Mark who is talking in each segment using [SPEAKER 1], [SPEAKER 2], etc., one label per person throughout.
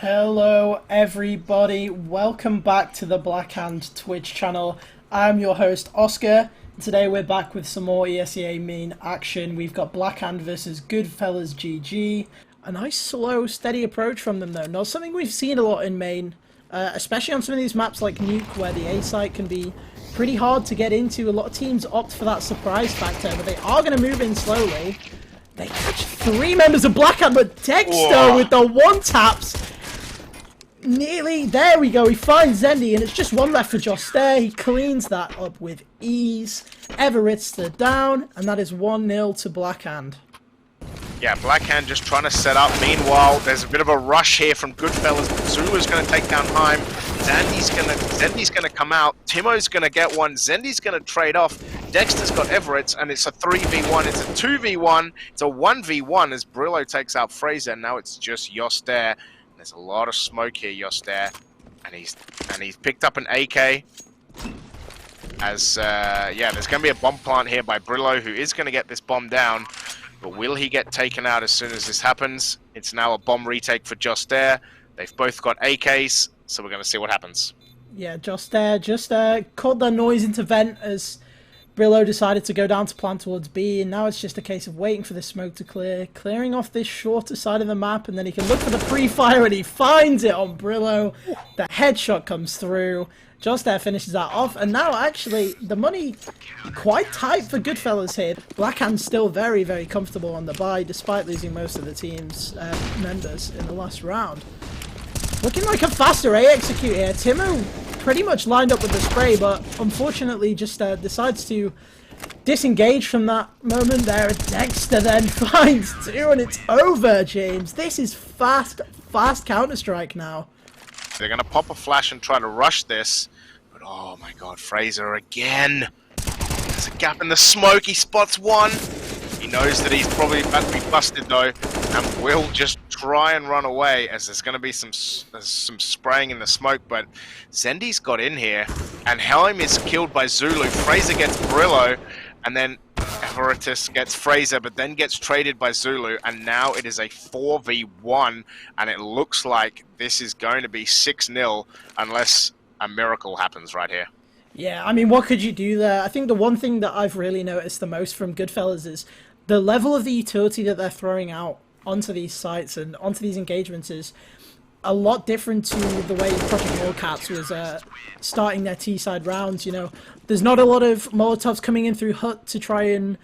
[SPEAKER 1] Hello everybody, welcome back to the Blackhand Twitch channel. I'm your host Oscar. Today we're back with some more ESEA Main action. We've got Blackhand versus GoodfellasGG. A nice slow, steady approach from them though. Not something we've seen a lot in Main, especially on some of these maps like Nuke where the A site can be pretty hard to get into. A lot of teams opt for that surprise factor, but they are going to move in slowly. They catch three members of Blackhand, but Dexter with the one taps. Nearly, there we go, he finds Zendy, and it's just one left for Joster. He cleans that up with ease. Everitster down, and that is 1-0 to Blackhand.
[SPEAKER 2] Yeah, Blackhand just trying to set up. Meanwhile, there's a bit of a rush here from Goodfellas. Zulu's going to take down Heim. Zendy's gonna come out. Timo's going to get one. Zendy's going to trade off. Dexter's got Everett, and it's a 3v1. It's a 2v1. It's a 1v1 as Brillo takes out Fraser. Now it's just Joster. There's a lot of smoke here, Joster, and he's picked up an AK. As yeah, there's going to be a bomb plant here by Brillo, who is going to get this bomb down. But will he get taken out as soon as this happens? It's now a bomb retake for Joster. They've both got AKs, so we're going to see what happens.
[SPEAKER 1] Yeah, Joster just caught the noise into vent as Brillo decided to go down to plan towards B, and now it's just a case of waiting for the smoke to clear, clearing off this shorter side of the map, and then he can look for the pre-fire, and he finds it on Brillo. The headshot comes through. Joster finishes that off, and now actually the money quite tight for Goodfellas here. Blackhand's still very, very comfortable on the buy, despite losing most of the team's members in the last round. Looking like a faster A execute here. Timo pretty much lined up with the spray, but unfortunately just decides to disengage from that moment there. Dexter then finds two, and it's over, James. This is fast Counter-Strike now.
[SPEAKER 2] They're going to pop a flash and try to rush this, but oh my god, Fraser again. There's a gap in the smoke. He spots one. He knows that he's probably about to be busted though, and will just try and run away as there's going to be some spraying in the smoke. But Zendy's got in here, and Helm is killed by Zulu. Fraser gets Brillo, and then Everittis gets Fraser, but then gets traded by Zulu, and now it is a 4v1, and it looks like this is going to be 6-0 unless a miracle happens right here.
[SPEAKER 1] Yeah, I mean, what could you do there? I think the one thing that I've really noticed the most from Goodfellas is the level of the utility that they're throwing out onto these sites and onto these engagements is a lot different to the way Project Wildcats was starting their T-side rounds. You know, there's not a lot of Molotovs coming in through Hut to try and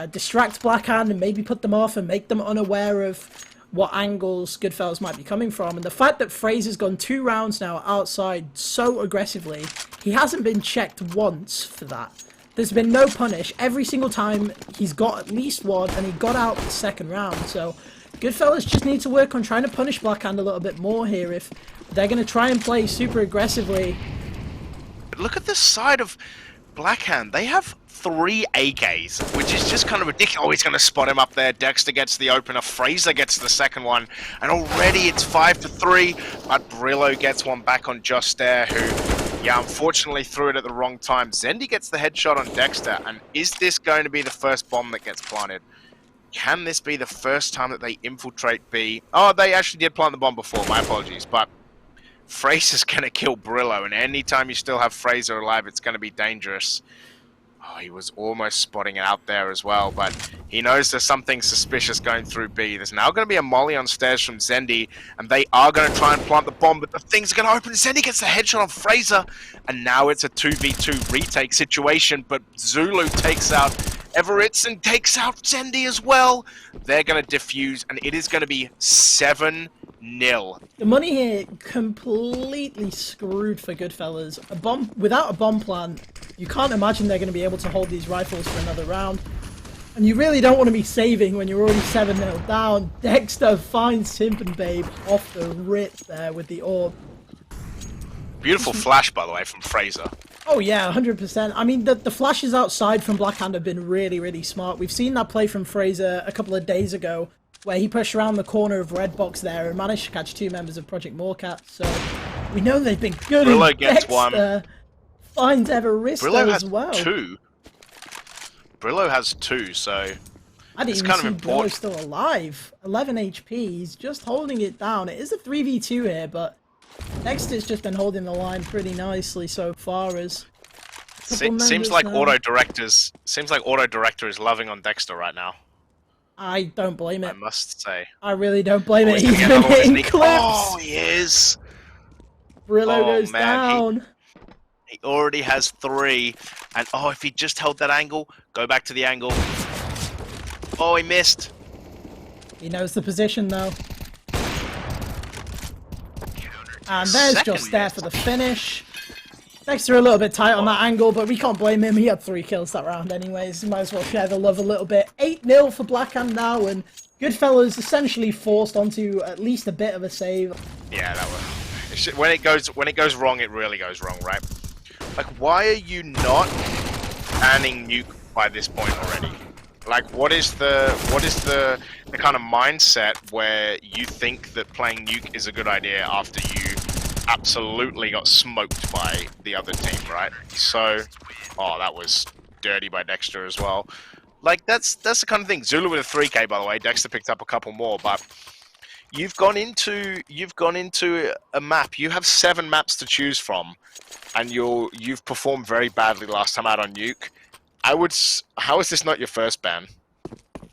[SPEAKER 1] distract Blackhand and maybe put them off and make them unaware of what angles Goodfellas might be coming from. And the fact that Fraser's gone 2 rounds now outside so aggressively, he hasn't been checked once for that. There's been no punish. Every single time he's got at least one, and he got out the second round. So Goodfellas just need to work on trying to punish Blackhand a little bit more here if they're going to try and play super aggressively.
[SPEAKER 2] Look at the side of Blackhand. They have 3 AKs, which is just kind of ridiculous. Oh, he's going to spot him up there. Dexter gets the opener. Fraser gets the second one. And already it's 5-3. But Brillo gets one back on Joster, who, yeah, unfortunately threw it at the wrong time. Zendy gets the headshot on Dexter. And is this going to be the first bomb that gets planted? Can this be the first time that they infiltrate B? Oh, they actually did plant the bomb before. My apologies. But Fraser's going to kill Brillo. And anytime you still have Fraser alive, it's going to be dangerous. Oh, he was almost spotting it out there as well, but he knows there's something suspicious going through B. There's now going to be a molly on stairs from Zendy, and they are going to try and plant the bomb, but the thing's going to open. Zendy gets the headshot on Fraser, and now it's a 2v2 retake situation, but Zulu takes out Everett and takes out Zendy as well. They're going to defuse, and it is going to be 7-0.
[SPEAKER 1] The money here completely screwed for Goodfellas. A bomb without a bomb plan, you can't imagine they're going to be able to hold these rifles for another round. And you really don't want to be saving when you're already 7-0 down. Dexter finds Simp and Babe off the rip there with the orb.
[SPEAKER 2] Beautiful flash, by the way, from Fraser.
[SPEAKER 1] Oh yeah, 100%. I mean, the flashes outside from Blackhand have been really, really smart. We've seen that play from Fraser a couple of days ago, where he pushed around the corner of Red Box there and managed to catch 2 members of Project Wildcats. So we know they've been good.
[SPEAKER 2] Brillo gets one.
[SPEAKER 1] Finds Everitster
[SPEAKER 2] Brillo
[SPEAKER 1] as well.
[SPEAKER 2] Brillo has 2, so
[SPEAKER 1] I didn't
[SPEAKER 2] It's
[SPEAKER 1] even
[SPEAKER 2] kind
[SPEAKER 1] see
[SPEAKER 2] of
[SPEAKER 1] Brillo
[SPEAKER 2] important.
[SPEAKER 1] still alive. 11 HP. He's just holding it down. It is a 3v2 here, but Dexter's just been holding the line pretty nicely so far as a couple
[SPEAKER 2] Seems
[SPEAKER 1] members
[SPEAKER 2] like
[SPEAKER 1] now.
[SPEAKER 2] Auto Director is loving on Dexter right now.
[SPEAKER 1] I don't blame
[SPEAKER 2] I
[SPEAKER 1] it.
[SPEAKER 2] must say.
[SPEAKER 1] I really don't blame it.
[SPEAKER 2] He's
[SPEAKER 1] He's
[SPEAKER 2] gonna
[SPEAKER 1] been
[SPEAKER 2] get another one, isn't
[SPEAKER 1] hitting
[SPEAKER 2] he?
[SPEAKER 1] clips.
[SPEAKER 2] Oh, he is.
[SPEAKER 1] Brillo
[SPEAKER 2] Oh
[SPEAKER 1] goes
[SPEAKER 2] man,
[SPEAKER 1] down.
[SPEAKER 2] he already has 3, and oh, if he just held that angle, go back to the angle. Oh, he missed.
[SPEAKER 1] He knows the position though. And there's just there for the finish. Dexter a little bit tight on that angle, but we can't blame him. He had 3 kills that round anyways. Might as well share the love a little bit. 8-0 for Blackhand now, and Goodfellas essentially forced onto at least a bit of a save.
[SPEAKER 2] Yeah, that was. When it goes wrong, it really goes wrong, right? Like, why are you not banning Nuke by this point already? Like, what is the kind of mindset where you think that playing Nuke is a good idea after you absolutely got smoked by the other team, right? So, oh, that was dirty by Dexter as well. Like, that's the kind of thing. Zulu with a 3K, by the way. Dexter picked up a couple more, but you've gone into a map. You have 7 maps to choose from, and you've performed very badly last time out on Nuke. How is this not your first ban?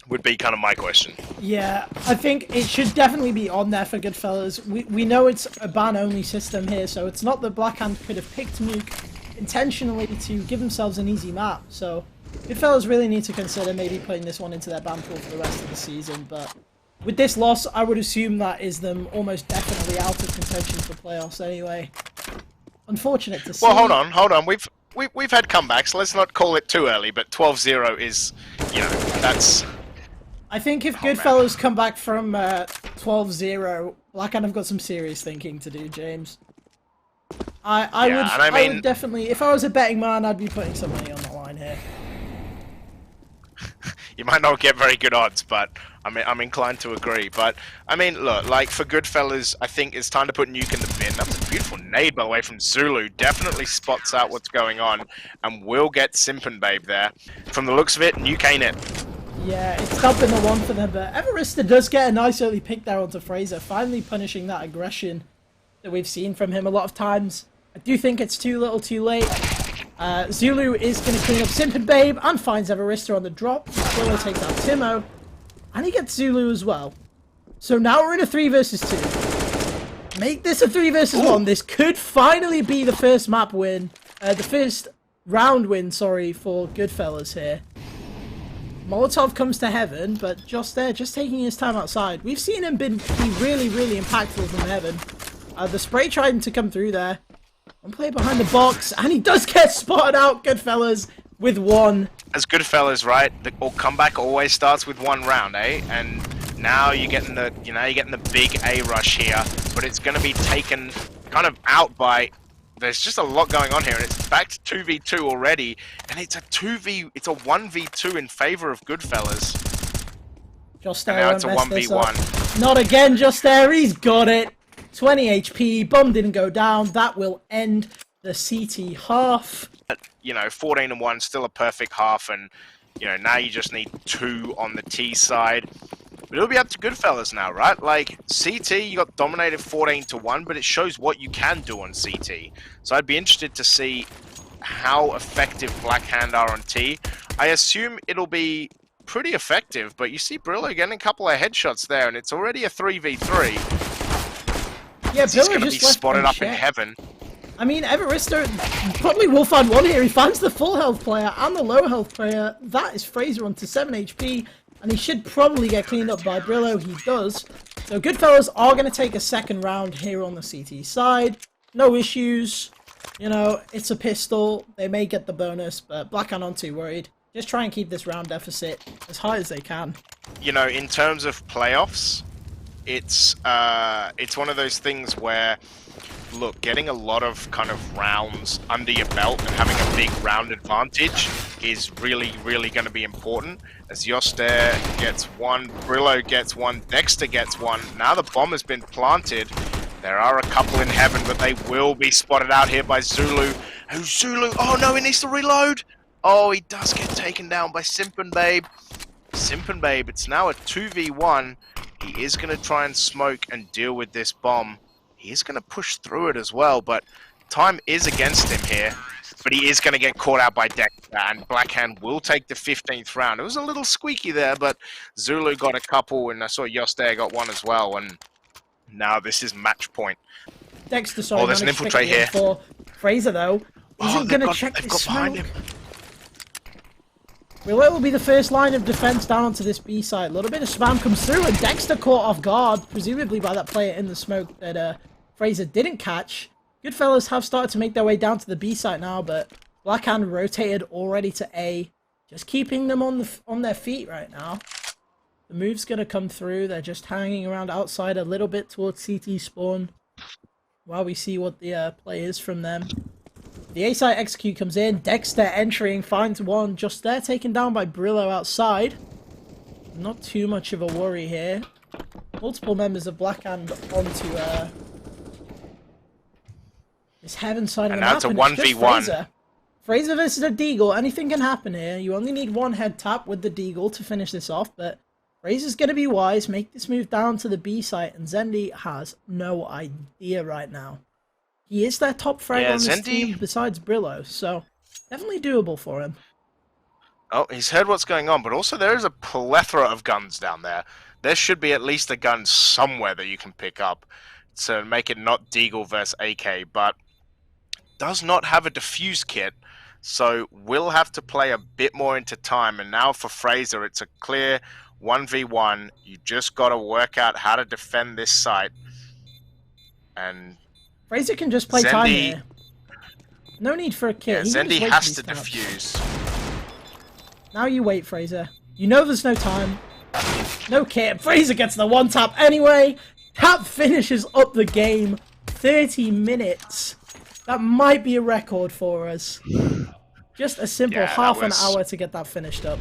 [SPEAKER 2] Would be kind of my question.
[SPEAKER 1] Yeah, I think it should definitely be on there for Goodfellas. We know it's a ban-only system here, so it's not that Blackhand could have picked Nuke intentionally to give themselves an easy map. So Goodfellas really need to consider maybe putting this one into their ban pool for the rest of the season. But with this loss, I would assume that is them almost definitely out of contention for playoffs anyway. Unfortunate to see.
[SPEAKER 2] Well, hold on. We've had comebacks. Let's not call it too early, but 12-0 is, that's.
[SPEAKER 1] I think if Goodfellas come back from 12-0, Blackhand have got some serious thinking to do, James. I would definitely, if I was a betting man, I'd be putting some money on the line here.
[SPEAKER 2] You might not get very good odds, but I'm inclined to agree. But I mean, look, like for Goodfellas, I think it's time to put Nuke in the bin. That's a beautiful nade, by the way, from Zulu. Definitely spots out what's going on, and will get Simpin Babe there. From the looks of it, Nuke ain't it.
[SPEAKER 1] Yeah, it's not been the one for them, but Everista does get a nice early pick there onto Fraser, finally punishing that aggression that we've seen from him a lot of times. I do think it's too little too late. Zulu is going to clean up Simpin Babe and finds Everista on the drop. Zulu takes out Timo, and he gets Zulu as well. So now we're in a 3 versus 2. Make this a 3 versus 1. This could finally be the first map win, the first round win, sorry, for Goodfellas here. Molotov comes to heaven, but just there, just taking his time outside. We've seen him be really, really impactful from heaven. The spray tried to come through there. One player behind the box, and he does get spotted out, Goodfellas, with 1.
[SPEAKER 2] As Goodfellas, right? The comeback always starts with 1 round, eh? And now you're getting the big A rush here, but it's going to be taken kind of out by. There's just a lot going on here, and it's back to 2v2 already, and it's a 1v2 in favor of Goodfellas.
[SPEAKER 1] Just
[SPEAKER 2] and
[SPEAKER 1] there,
[SPEAKER 2] now it's a 1v1.
[SPEAKER 1] Not again, just there, he's got it. 20 HP, bomb didn't go down. That will end the CT half.
[SPEAKER 2] 14-1, still a perfect half, and now you just need 2 on the T side. But it'll be up to Goodfellas now, right? Like, CT, you got dominated 14-1, but it shows what you can do on CT. So I'd be interested to see how effective Blackhand are on T. I assume it'll be pretty effective, but you see Brillo getting a couple of headshots there, and it's already a 3v3.
[SPEAKER 1] Yeah,
[SPEAKER 2] He's going to be spotted up in heaven.
[SPEAKER 1] I mean, Everista probably will find 1 here. He finds the full health player and the low health player. That is Fraser onto 7 HP. And he should probably get cleaned up by Brillo. He does. So Goodfellas are going to take a second round here on the CT side. No issues. It's a pistol. They may get the bonus, but Blackhand aren't too worried. Just try and keep this round deficit as high as they can.
[SPEAKER 2] In terms of playoffs, it's one of those things where, look, getting a lot of kind of rounds under your belt and having a big round advantage is really, really going to be important. As Yoster gets 1, Brillo gets 1, Dexter gets 1. Now the bomb has been planted. There are a couple in heaven, but they will be spotted out here by Zulu. Oh no, he needs to reload. Oh, he does get taken down by Simpin Babe. Simp and Babe, it's now a 2v1. He is going to try and smoke and deal with this bomb. He is going to push through it as well, but time is against him here. But he is going to get caught out by Dexter, and Blackhand will take the 15th round. It was a little squeaky there, but Zulu got a couple, and I saw Yoster got one as well, and now this is match point.
[SPEAKER 1] Dexter, sorry,
[SPEAKER 2] there's an infiltrate here.
[SPEAKER 1] For Fraser, though, isn't going to check this smoke. Well, it will be the first line of defense down onto this B side. A little bit of spam comes through, and Dexter caught off guard, presumably by that player in the smoke that Fraser didn't catch. Goodfellas have started to make their way down to the B site now, but Blackhand rotated already to A, just keeping them on their feet right now. The move's gonna come through. They're just hanging around outside a little bit towards CT spawn, while we see what the play is from them. The A site execute comes in. Dexter entering, finds one just there, taken down by Brillo outside. Not too much of a worry here. Multiple members of Blackhand onto this heaven side of the map.
[SPEAKER 2] And now it's a 1v1.
[SPEAKER 1] Fraser versus a Deagle. Anything can happen here. You only need one head tap with the Deagle to finish this off, but Fraser's going to be wise, make this move down to the B site, and Zendi has no idea right now. He is their top frag on this team besides Brillo, so definitely doable for him.
[SPEAKER 2] Oh, he's heard what's going on, but also there is a plethora of guns down there. There should be at least a gun somewhere that you can pick up to make it not Deagle versus AK, but does not have a defuse kit, so we'll have to play a bit more into time. And now for Fraser, it's a clear 1v1. You just got to work out how to defend this site. And
[SPEAKER 1] Fraser can just play time here. No need for a kit.
[SPEAKER 2] Yeah, Zendi has to defuse.
[SPEAKER 1] Now you wait, Fraser. You know there's no time. No kit. Fraser gets the one tap anyway. Tap finishes up the game. 30 minutes. That might be a record for us. Just a simple half an hour to get that finished up.